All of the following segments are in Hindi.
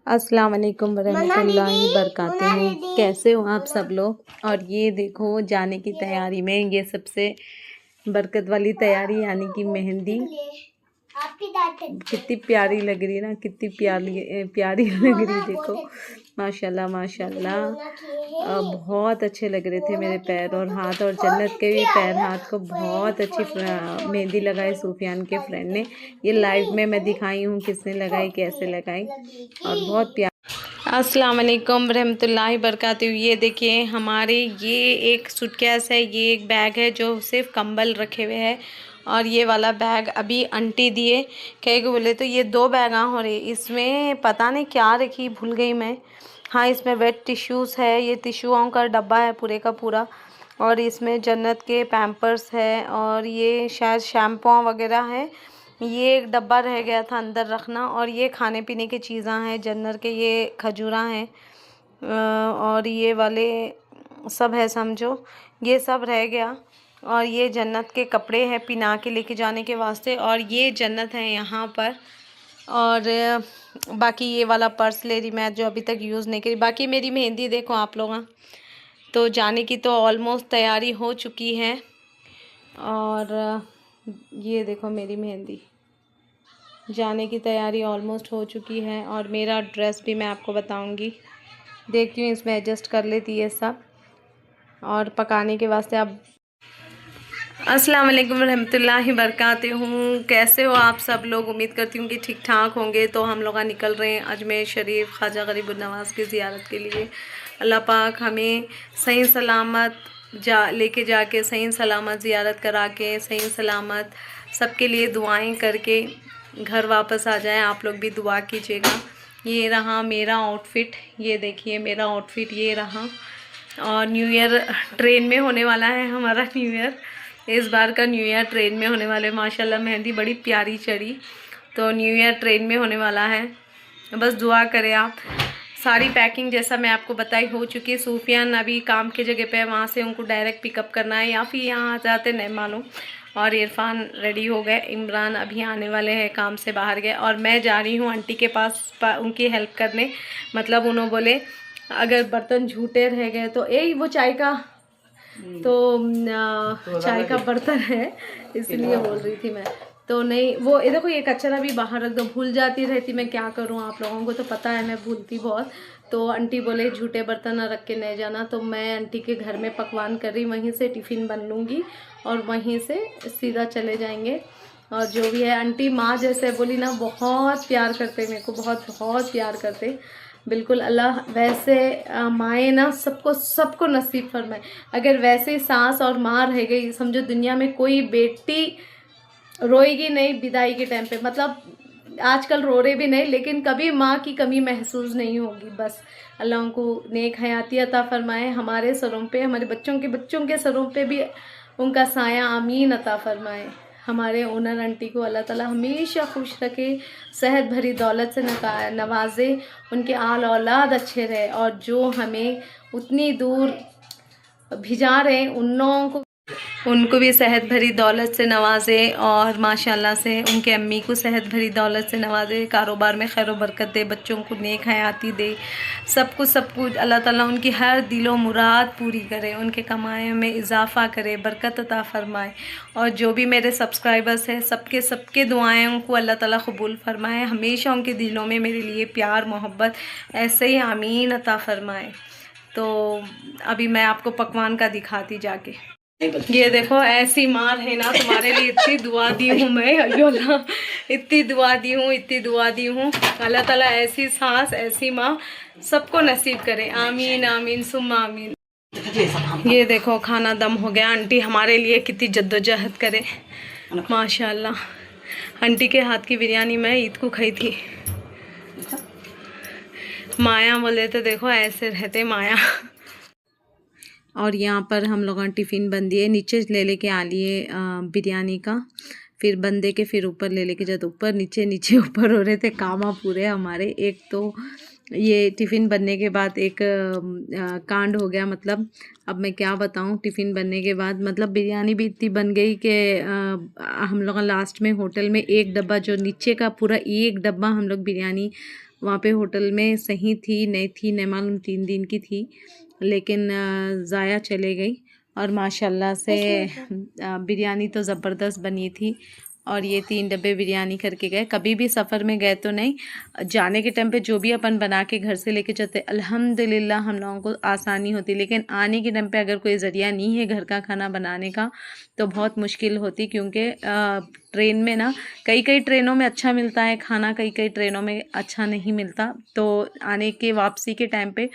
अस्सलाम वालेकुम वरहमतुल्लाहि बरकातुहू। कैसे हो आप सब लोग। और ये देखो जाने की तैयारी में, ये सबसे बरकत वाली तैयारी यानी कि मेहंदी। कितनी प्यारी लग रही है ना, कितनी प्यारी प्यारी लग रही देखो, माशाल्लाह माशाल्लाह। बहुत अच्छे लग रहे थे मेरे पैर और हाथ, और जन्नत के भी पैर हाथ को बहुत अच्छी मेहंदी लगाई सूफियान के फ्रेंड ने। ये लाइव में मैं दिखाई हूँ किसने लगाई, कैसे लगाई, और बहुत प्यार। अस्सलाम वालेकुम रहमतुल्लाहि बरकातहू। ये देखिए हमारे ये एक सूटकेस है, ये एक बैग है जो सिर्फ कंबल रखे हुए हैं, और ये वाला बैग अभी आंटी दिए, कह के बोले तो ये 2 बैग हो रहे। इसमें पता नहीं क्या रखी, भूल गई मैं। हाँ, इसमें वेट टिश्यूज़ है, ये टिश्यूओं का डब्बा है पूरे का पूरा, और इसमें जन्नत के पैम्पर्स है, और ये शायद शैम्पू वगैरह है। ये एक डब्बा रह गया था अंदर रखना, और ये खाने पीने की चीज़ें हैं जन्नत के, ये खजूरा हैं, और ये वाले सब है समझो, ये सब रह गया। और ये जन्नत के कपड़े हैं पिना के लेके जाने के वास्ते, और ये जन्नत है यहाँ पर। और बाकी ये वाला पर्स ले रही मैं जो अभी तक यूज़ नहीं करी। बाकी मेरी मेहंदी देखो आप लोग, तो जाने की तो ऑलमोस्ट तैयारी हो चुकी है। और ये देखो मेरी मेहंदी, जाने की तैयारी ऑलमोस्ट हो चुकी है। और मेरा ड्रेस भी मैं आपको बताऊंगी, देखती हूँ इसमें एडजस्ट कर लेती है सब। और पकाने के वास्ते अब अस्सलाम वालेकुम रहमतुल्लाहि बरकातहू। कैसे हो आप सब लोग, उम्मीद करती हूँ कि ठीक ठाक होंगे। तो हम लोग निकल रहे हैं अजमेर शरीफ ख्वाजा गरीबुन नवाज़ की ज़ियारत के लिए। अल्लाह पाक हमें सही सलामत लेके जाके सही सलामत ज़ियारत करा के सही सलामत सबके लिए दुआएं करके घर वापस आ जाए। आप लोग भी दुआ कीजिएगा। ये रहा मेरा आउटफिट, ये देखिए मेरा आउटफिट ये रहा। और न्यू ईयर ट्रेन में होने वाला है हमारा न्यू ईयर, इस बार का न्यू ईयर ट्रेन में होने वाले। माशाल्लाह मेहंदी बड़ी प्यारी चढ़ी, तो न्यू ईयर ट्रेन में होने वाला है। बस दुआ करें आप। सारी पैकिंग जैसा मैं आपको बताई हो चुकी है। सूफियान अभी काम की जगह पे है, वहाँ से उनको डायरेक्ट पिकअप करना है या फिर यहाँ आ जाते नहीं मालूम। और इरफान रेडी हो गए, इमरान अभी आने वाले हैं, काम से बाहर गए। और मैं जा रही हूँ आंटी के पास उनकी हेल्प करने। मतलब उन्होंने बोले अगर बर्तन झूठे रह गए तो वो चाय का तो चाय का बर्तन है, इसलिए बोल रही थी मैं। तो नहीं वो ये देखो, ये कचरा भी बाहर रख दो, भूल जाती रहती, मैं क्या करूँ, आप लोगों को तो पता है मैं भूलती बहुत। तो आंटी बोले झूठे बर्तन ना रख के नहीं जाना। तो मैं आंटी के घर में पकवान कर रही, वहीं से टिफ़िन बन लूँगी और वहीं से सीधा चले जाएंगे। और जो भी है आंटी माँ जैसे बोली ना, बहुत प्यार करते मेरे को, बहुत बहुत प्यार करते बिल्कुल। अल्लाह वैसे माएँ ना सबको नसीब फरमाए। अगर वैसे सास और माँ रह गई, समझो दुनिया में कोई बेटी रोएगी नहीं विदाई के टाइम पे। मतलब आजकल रो रहे भी नहीं, लेकिन कभी माँ की कमी महसूस नहीं होगी। बस अल्लाह उनको नेक हयाती अता फरमाए, हमारे सरों पे, हमारे बच्चों के सरों पे भी उनका साया आमीन अता फरमाए। हमारे ओनर आंटी को अल्लाह ताला हमेशा खुश रखे, सेहत भरी दौलत से नवाजे, उनके आल औलाद अच्छे रहे, और जो हमें उतनी दूर भिजा रहे उन लोगों को उनको भी सेहत भरी दौलत से नवाजे, और माशाल्लाह से उनके अम्मी को सेहत भरी दौलत से नवाजे, कारोबार में खैर बरकत दे, बच्चों को नेक हयाती दे, सब कुछ अल्लाह ताला उनकी हर दिलो मुराद पूरी करे, उनके कमाए में इजाफ़ा करे, बरकत अता फरमाए। और जो भी मेरे सब्सक्राइबर्स हैं सबके दुआएं उनको अल्लाह ताला कबूल फरमाए, हमेशा उनके दिलों में मेरे लिए प्यार मोहब्बत ऐसे ही आमीन अता फरमाए। तो अभी मैं आपको पकवान का दिखाती जाके। ये देखो ऐसी मार है ना, तुम्हारे लिए इतनी दुआ दी हूँ मैं, अल्लाह इतनी दुआ दी हूँ। अल्लाह ताला ऐसी सास ऐसी माँ सबको नसीब करे, आमीन आमीन सुम्मा आमीन। ये देखो खाना दम हो गया। आंटी हमारे लिए कितनी जद्दोजहद करे, माशाल्लाह। आंटी के हाथ की बिरयानी मैं ईद को खाई थी। माया बोले तो देखो ऐसे रहते माया। और यहाँ पर हम लोगों ने टिफ़िन बन दिए, नीचे ले लेके आ लिए बिरयानी का, फिर बंदे के फिर ऊपर ले लेके जब ऊपर नीचे ऊपर हो रहे थे कामा पूरे हमारे। एक तो ये टिफ़िन बनने के बाद एक कांड हो गया। मतलब अब मैं क्या बताऊँ, टिफ़िन बनने के बाद मतलब बिरयानी भी इतनी बन गई कि हम लोग लास्ट में होटल में एक डब्बा, जो नीचे का पूरा एक डब्बा हम लोग बिरयानी वहाँ पे होटल में सही थी नहीं थी नहीं मालूम, 3 दिन की थी, लेकिन ज़ाया चले गई। और माशाल्लाह से बिरयानी तो ज़बरदस्त बनी थी। और ये 3 डब्बे बिरयानी करके गए। कभी भी सफ़र में गए तो नहीं, जाने के टाइम पे जो भी अपन बना के घर से लेके चलते अल्हम्दुलिल्लाह हम लोगों को आसानी होती, लेकिन आने के टाइम पे अगर कोई ज़रिया नहीं है घर का खाना बनाने का तो बहुत मुश्किल होती, क्योंकि ट्रेन में ना कई ट्रेनों में अच्छा मिलता है खाना, कई ट्रेनों में अच्छा नहीं मिलता। तो आने के वापसी के टाइम पे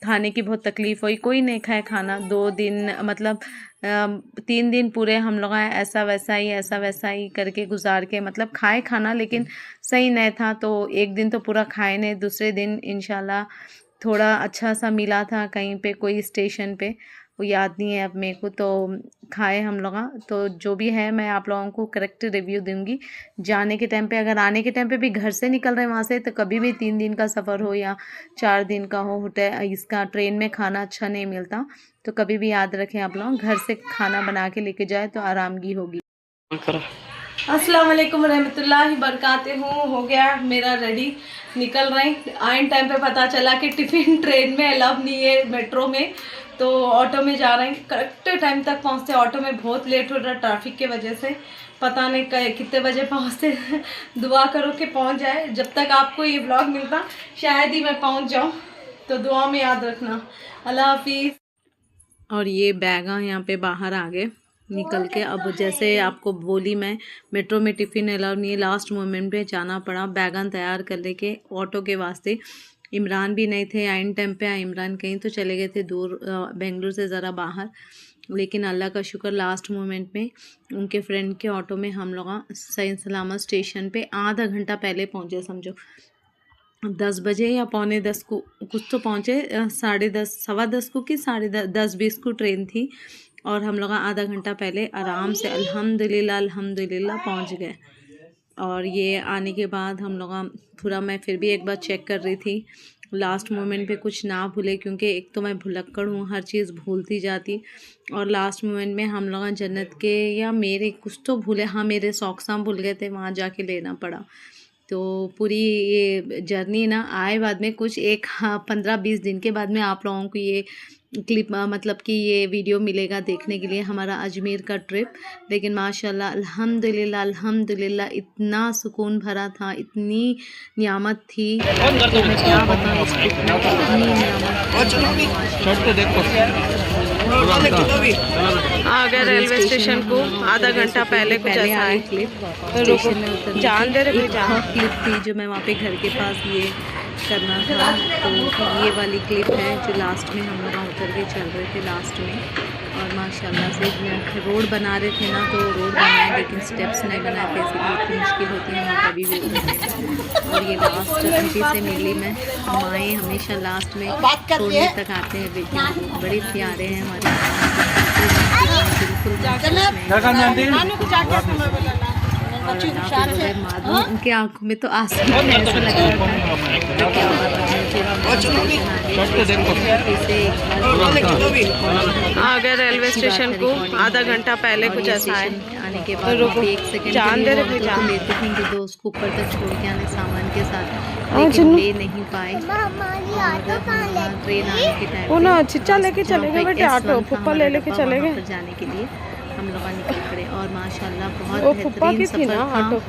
खाने की बहुत तकलीफ़ हुई, कोई नहीं खाए खाना। 2 दिन मतलब 3 दिन पूरे हम लोग ऐसा वैसा ही करके गुजार के मतलब खाए खाना, लेकिन सही नहीं था। तो एक दिन तो पूरा खाए नहीं, दूसरे दिन इंशाल्लाह थोड़ा अच्छा सा मिला था कहीं पे, कोई स्टेशन पे, वो याद नहीं है अब मेरे को, तो खाए हम लोग। तो जो भी है मैं आप लोगों को करेक्ट रिव्यू दूंगी जाने के टाइम पे। अगर आने के टाइम पे भी घर से निकल रहे हैं वहाँ से, तो कभी भी 3 दिन का सफ़र हो या 4 दिन का हो, होटल इसका ट्रेन में खाना अच्छा नहीं मिलता। तो कभी भी याद रखें आप लोग, घर से खाना बना के लेके जाए तो आरामगी होगी। अस्सलाम वालेकुम रहमतुल्लाहि बरकातहू। हो गया मेरा रेडी, निकल रहे हैं। आइन टाइम पे पता चला कि टिफ़िन ट्रेन में अलाउ नहीं है, मेट्रो में, तो ऑटो में जा रहे हैं। करेक्ट टाइम तक पहुंचते, ऑटो में बहुत लेट हो रहा ट्रैफिक के वजह से, पता नहीं कितने बजे पहुंचते। दुआ करो कि पहुंच जाए। जब तक आपको ये व्लॉग मिलता शायद ही मैं पहुंच जाऊं, तो दुआ में याद रखना। अल्लाह हाफिज़। और ये बैगा यहाँ पे बाहर आ गए निकल के। अब जैसे आपको बोली मैं, मेट्रो में टिफ़िन अलाउ नहीं है, लास्ट मोमेंट पे जाना पड़ा बैगन तैयार कर लेके ऑटो के वास्ते। इमरान भी नहीं थे, आइन टाइम पे इमरान कहीं तो चले गए थे दूर, बेंगलुरु से ज़रा बाहर, लेकिन अल्लाह का शुक्र लास्ट मोमेंट में उनके फ्रेंड के ऑटो में हम लोग सही सलामत स्टेशन पे आधा घंटा पहले पहुँचे। समझो 10 बजे या पौने 10 को कुछ तो पहुँचे, 10:30 सवा 10 को कि 10:20 को ट्रेन थी, और हम लोग आधा घंटा पहले आराम से अल्हम्दुलिल्लाह पहुँच गए। और ये आने के बाद हम लोग पूरा, मैं फिर भी एक बार चेक कर रही थी लास्ट मोमेंट पे कुछ ना भूले, क्योंकि एक तो मैं भुलक्कड़ हूँ, हर चीज़ भूलती जाती। और लास्ट मोमेंट में हम लोग जन्नत के या मेरे कुछ तो भूले, हाँ मेरे सॉक्स भूल गए थे, वहाँ जाके लेना पड़ा। तो पूरी ये जर्नी ना आए बाद में कुछ 15-20 दिन के बाद में आप लोगों को ये क्लिप मतलब कि ये वीडियो मिलेगा देखने के लिए, हमारा अजमेर का ट्रिप। लेकिन माशाल्लाह अल्हम्दुलिल्लाह इतना सुकून भरा था, इतनी नियामत थी तो मैं क्या बताऊँ, इस ट्रिप में इतनी नियामत। आ गए रेलवे स्टेशन को, आधा घंटा पहले कुछ ऐसा है स्टेशन में उतर जान दे रहे। क्लिप थी जो मैं वहाँ पे घर के पास ये करना था, तो ये वाली क्लिप है जो लास्ट में हम लोग उतर के चल रहे थे लास्ट में। और माशाल्लाह से रोड बना रहे थे ना, तो रोड बनाए लेकिन स्टेप्स नहीं बनाए थे, इसलिए इतनी मुश्किल होती है वहाँ कभी भी उतरने। और ये लास्ट आंटी से मिली मैं, माएँ हमेशा लास्ट में छोड़ने तक आते हैं बेटियों को, बड़े प्यारे हैं हमारे बिल्कुल। उनके आंखों में तो आंसू ऐसा लग रहा था। आ गए रेलवे स्टेशन को, आधा घंटा पहले कुछ ऐसा है। आने के बाद एक सेकंड जान दे रहे जान लेते थे कि दोस्त को ऊपर तक छोड़ के आने सामान के साथ, लेकिन ले नहीं पाए। ट्रेन आने के टाइम वो ना चिच्चा लेके चले गए बेटे, ऑटो फुप्पा ले लेके चले गए जाने के लिए, हम लोग निकल पड़े। और माशाल्लाह बहुत बेहतरीन सफ़र था।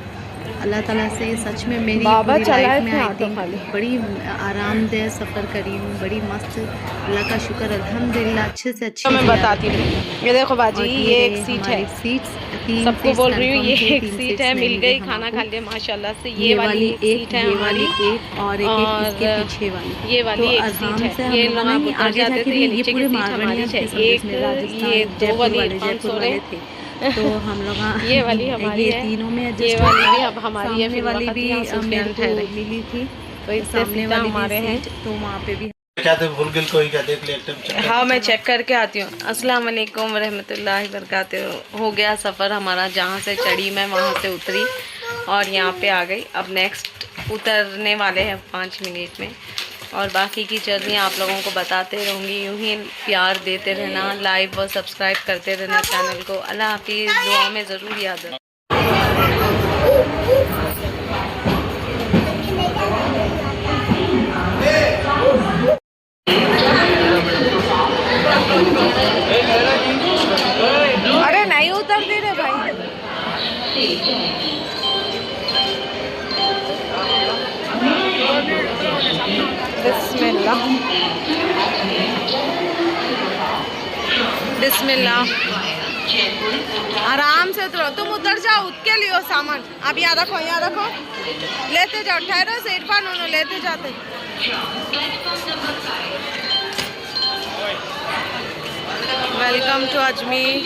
अल्लाह ताला से सच में मेरी पूरी लाइफ में आई थिंक बड़ी आरामदेह सफ़र करी हूँ, बड़ी मस्त। अल्लाह का शुक्र अल्हम्दुलिल्लाह अच्छे से अच्छी। मैं बताती हूँ, ये देखो बाजी, ये एक सीट है, सबको बोल रही हूँ ये एक सीट है, मिल गई, खाना खा लिया माशाल्लाह से। ये वाली एक, ये वाली एक, और एक इसके पीछे वाली, ये वाली एक सीट है। ये लोग आगे जाते थे, ये नीचे की सीट हमारी है, एक ये दो वाली जयपुर वाले थे। तो हम लोग ये वाली हमारी है, तीनों में ये वाली भी अब हमारी है, फिर वाली भी मेरे को मिली थी, तो इससे सीधा हमारे हैं। तो वहाँ पे भी क्या थे, भूल गए कोई, क्या देख ले। हाँ मैं चेक करके आती हूँ। अस्सलाम वालेकुम रहमतुल्लाहि बरकातहू। हो गया सफ़र हमारा, जहाँ से चढ़ी मैं वहाँ से उतरी और यहाँ पे आ गई। अब नेक्स्ट उतरने वाले हैं 5 मिनट में, और बाकी की जर्नी आप लोगों को बताते रहूँगी। यूँ ही प्यार देते रहना, लाइक व सब्सक्राइब करते रहना चैनल को। अल्लाह हाफिज़, दुआ में ज़रूर याद रखना। बिस्मिल्लाह बिस्मिल्लाह। आराम से उतरो, तुम उतर जाओ, उठ के लियो सामान। आप यहाँ रखो, यहाँ रखो, लेते जाओ। ठहरो से इरफान, उन्होंने लेते जाते। Welcome to Ajmer.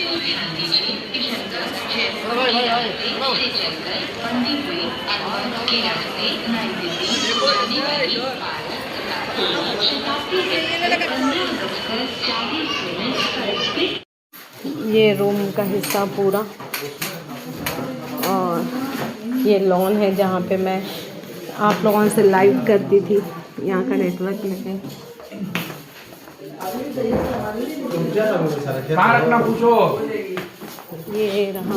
ये रूम का हिस्सा पूरा, और ये लॉन है जहाँ पे मैं आप लोगों से लाइव करती थी। यहाँ का नेटवर्क नहीं है। रखना पूछो। ये रहा,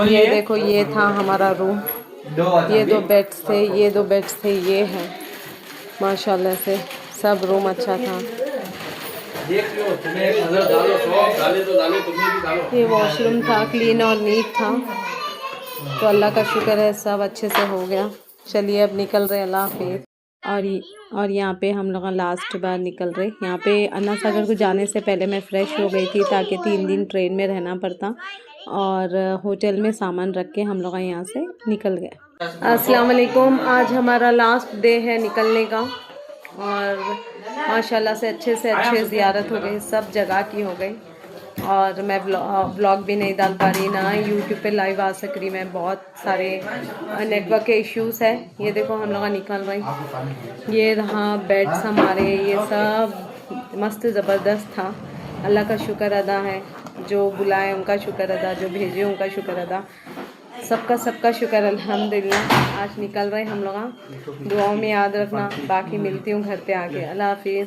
ये देखो, ये था हमारा रूम। ये 2 बेड्स थे, ये 2 बेड्स थे, ये है। माशाल्लाह से सब रूम अच्छा था। ये वॉशरूम था, क्लीन और नीट था, तो अल्लाह का शुक्र है सब अच्छे से हो गया। चलिए अब निकल रहे, अल्लाह हाफिज़। और यहाँ पे हम लोग लास्ट बार निकल रहे। यहाँ पे अन्ना सागर को जाने से पहले मैं फ़्रेश हो गई थी, ताकि 3 दिन ट्रेन में रहना पड़ता, और होटल में सामान रख के हम लोग यहाँ से निकल गए। अस्सलाम वालेकुम। आज हमारा लास्ट डे है निकलने का, और माशाल्लाह से अच्छे ज़ियारत हो गई, सब जगह की हो गई। और मैं व्लॉग भी नहीं डाल पा रही, ना यूट्यूब पे लाइव आ सक रही मैं, बहुत सारे नेटवर्क के इश्यूज़ है। ये देखो हम लोग निकल रहे हैं। ये रहा बेड्स हमारे, ये सब मस्त ज़बरदस्त था। अल्लाह का शुक्र अदा है, जो बुलाए उनका शुक्र अदा, जो भेजे उनका शुक्र अदा, सबका शुक्र अल्हम्दुलिल्लाह। आज निकल रहे हम लोग, दुआओं में याद रखना। बाकी मिलती हूँ घर पे आके। अल्लाह हाफिज़।